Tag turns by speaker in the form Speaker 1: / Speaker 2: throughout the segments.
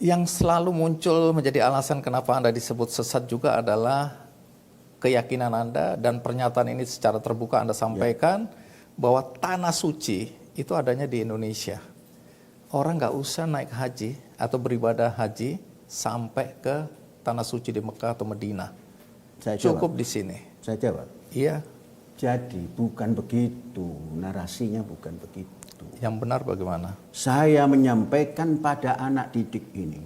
Speaker 1: Yang selalu muncul menjadi alasan kenapa Anda disebut sesat juga adalah keyakinan Anda dan pernyataan ini secara terbuka Anda sampaikan bahwa tanah suci itu adanya di Indonesia. Orang nggak usah naik haji atau beribadah haji sampai ke tanah suci di Mekah atau Medina. Cukup di sini.
Speaker 2: Saya jawab.
Speaker 1: Iya.
Speaker 2: Jadi bukan begitu, narasinya bukan begitu.
Speaker 1: Yang benar bagaimana?
Speaker 2: Saya menyampaikan pada anak didik ini,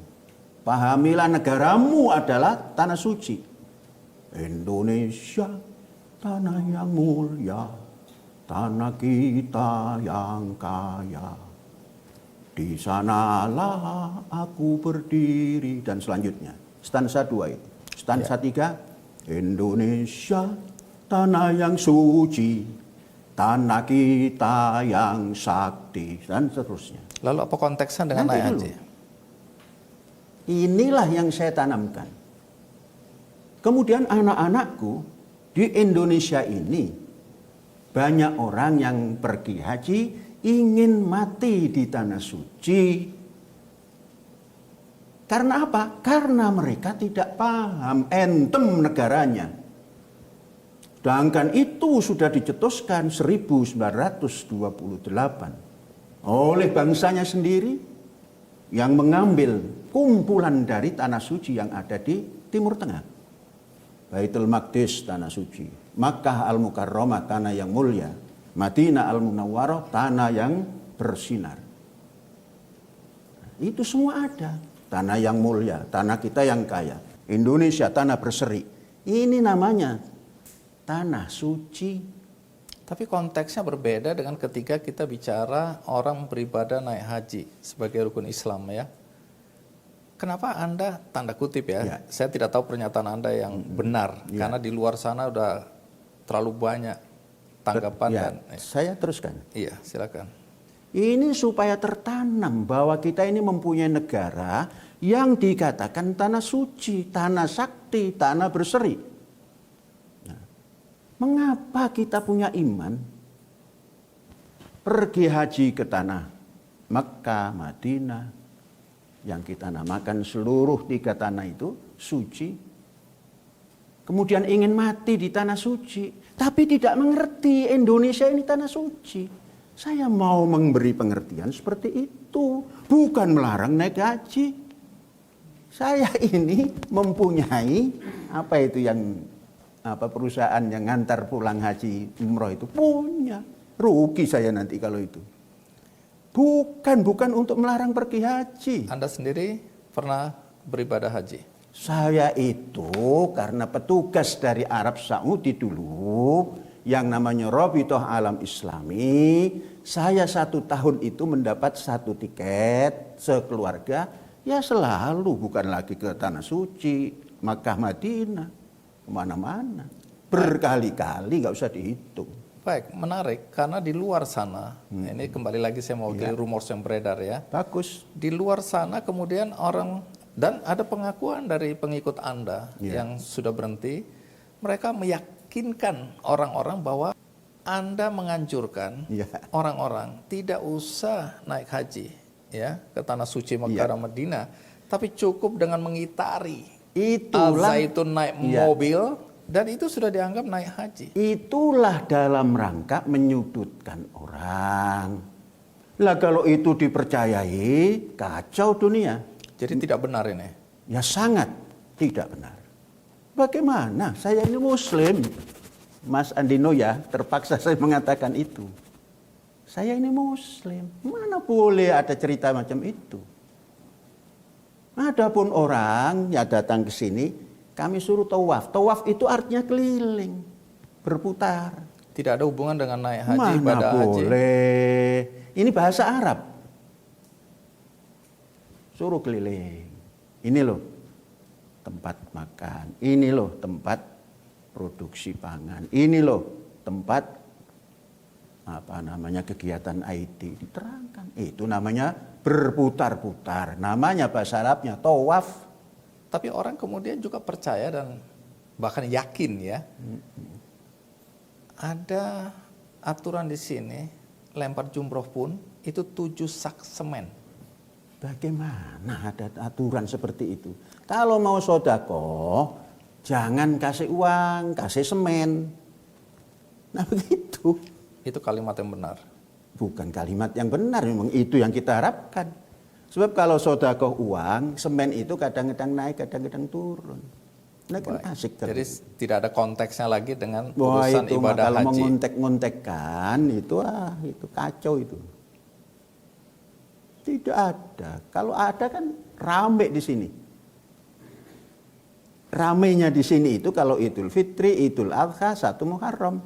Speaker 2: pahamilah negaramu adalah tanah suci. Indonesia, tanah yang mulia, tanah kita yang kaya. Di sanalah aku berdiri, dan selanjutnya. Stansa 2 itu. Stansa 3, Indonesia, tanah yang suci, tanah kita yang sakti, dan seterusnya.
Speaker 1: Lalu apa konteksnya dengan naik haji?
Speaker 2: Inilah yang saya tanamkan. Kemudian anak-anakku di Indonesia ini, banyak orang yang pergi haji ingin mati di tanah suci. Karena apa? Karena mereka tidak paham entem negaranya. Sedangkan itu sudah dicetuskan 1928 oleh bangsanya sendiri yang mengambil kumpulan dari tanah suci yang ada di Timur Tengah. Baitul Maqdis tanah suci, Makkah Al-Mukarramah tanah yang mulia, Madinah Al-Munawwarah tanah yang bersinar. Itu semua ada. Tanah yang mulia, tanah kita yang kaya. Indonesia tanah berseri. Ini namanya tanah suci.
Speaker 1: Tapi konteksnya berbeda dengan ketika kita bicara orang beribadah naik haji sebagai rukun Islam ya. Kenapa Anda, tanda kutip ya, saya tidak tahu pernyataan Anda yang benar. Karena di luar sana udah terlalu banyak tanggapan. Dan
Speaker 2: saya teruskan.
Speaker 1: Iya, silakan.
Speaker 2: Ini supaya tertanam bahwa kita ini mempunyai negara yang dikatakan tanah suci, tanah sakti, tanah berseri. Mengapa kita punya iman pergi haji ke tanah Mekah, Madinah, yang kita namakan seluruh 3 tanah itu suci, kemudian ingin mati di tanah suci, tapi tidak mengerti Indonesia ini tanah suci. Saya mau memberi pengertian seperti itu, bukan melarang naik haji. Saya ini mempunyai apa itu yang perusahaan yang ngantar pulang haji umroh itu punya. Rugi saya nanti kalau itu. Bukan untuk melarang pergi haji.
Speaker 1: Anda sendiri pernah beribadah haji?
Speaker 2: Saya itu karena petugas dari Arab Saudi dulu yang namanya Rabithah Alam Islami, saya 1 tahun itu mendapat 1 tiket sekeluarga, ya selalu bukan lagi ke tanah suci, Makkah, Madinah, kemana-mana. Berkali-kali, nggak usah dihitung.
Speaker 1: Baik, menarik karena di luar sana, ini kembali lagi saya mau mewakili rumors yang beredar ya.
Speaker 2: Bagus.
Speaker 1: Di luar sana kemudian orang, dan ada pengakuan dari pengikut Anda yang sudah berhenti, mereka meyakinkan orang-orang bahwa Anda menganjurkan orang-orang tidak usah naik haji ya ke tanah suci Mekah dan Madinah, tapi cukup dengan mengitari Al-Zaitun naik mobil, dan itu sudah dianggap naik haji.
Speaker 2: Itulah dalam rangka menyudutkan orang. Lah kalau itu dipercayai, kacau dunia.
Speaker 1: Jadi tidak benar ini?
Speaker 2: Ya sangat tidak benar. Bagaimana? Saya ini Muslim. Mas Andino ya, terpaksa saya mengatakan itu. Saya ini Muslim. Mana boleh ada cerita macam itu? Adapun orang yang datang ke sini, kami suruh tawaf. Tawaf itu artinya keliling, berputar.
Speaker 1: Tidak ada hubungan dengan naik haji,
Speaker 2: mana boleh. Ini bahasa Arab. Suruh keliling. Ini loh tempat makan. Ini loh tempat produksi pangan. Ini loh tempat kegiatan IT. Diterangkan. Itu namanya berputar-putar. Namanya bahasa Arabnya tawaf.
Speaker 1: Tapi orang kemudian juga percaya dan bahkan yakin ya. Ada aturan di sini, lempar jumroh pun itu 7 sak semen.
Speaker 2: Bagaimana ada aturan seperti itu? Kalau mau sodakoh, jangan kasih uang, kasih semen. Nah begitu.
Speaker 1: Itu kalimat yang benar.
Speaker 2: Bukan kalimat yang benar, memang itu yang kita harapkan. Sebab kalau sodakoh uang, semen itu kadang-kadang naik, kadang-kadang turun. Nah kan
Speaker 1: Baik.
Speaker 2: asik
Speaker 1: Jadi
Speaker 2: terus.
Speaker 1: tidak ada konteksnya lagi dengan
Speaker 2: Wah
Speaker 1: urusan
Speaker 2: itu mah
Speaker 1: ibadah
Speaker 2: kalau
Speaker 1: haji.
Speaker 2: mengontek-ngontekkan itu kacau itu. Tidak ada. Kalau ada kan rame di sini. Ramenya di sini itu kalau Idul Fitri, Idul Adha, 1 Muharram.